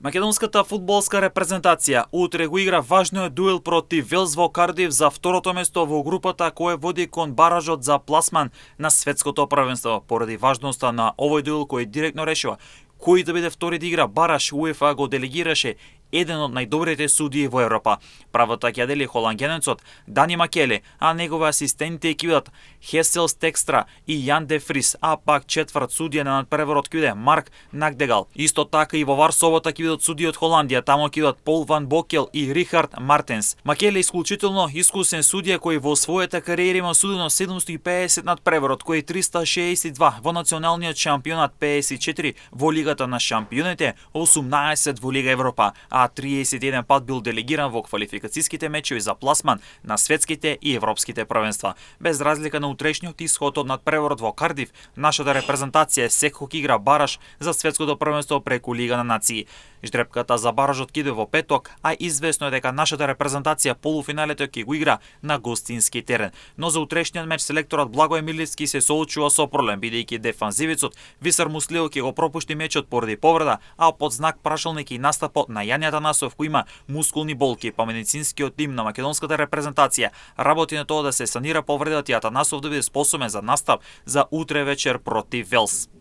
Македонската фудбалска репрезентација утре го игра важниот дуел против Велс во Кардив за второто место во групата кој води кон баражот за пласман на светското првенство. Поради важноста на овој дуел кој директно решува кој да биде втори да игра бараж, УЕФА го делегираше еден од најдобрите судии во Европа. Правото ќе дели холандјанецот Дани Макеле, а негови асистенти ќе бидат Хесел Стекстра и Јан де Фрис, а пак четврт судија на надпреварот ќе биде Марк Нагдегал. Исто така и во Варсовата ќе бидат судии од Холандија, таму ќе бидат Пол Ван Бокел и Рихард Мартенс. Макеле е исклучително искусен судија кој во својата кариера има судено 750 надпреварот, кој 362 во националниот шампионат, 54 во Лигата на шампионите, 18 во Лига Европа, а 31 пат бил делегиран во квалификацијските мечеви за пласман на светските и европските првенства. Без разлика на утрешниот исход од надпреварот во Кардив, нашата репрезентација секој игра бараж за светското првенство преку Лига на нации. Ждрепката за баражот ќе иде во петок, а известно е дека нашата репрезентација полуфиналето ќе го игра на гостински терен. Но за утрешниот меч селекторот Благој Милевски се соочува со проблем, бидејќи дефанзивецот Висар Муслио ќе го пропушти мечот поради повреда, а под знак прашалник и настапот на Јања Атанасов кој има мускулни болки, па медицинскиот тим на македонската репрезентација работи на тоа да се санира повредата и Атанасов да биде способен за настап за утре вечер против Велс.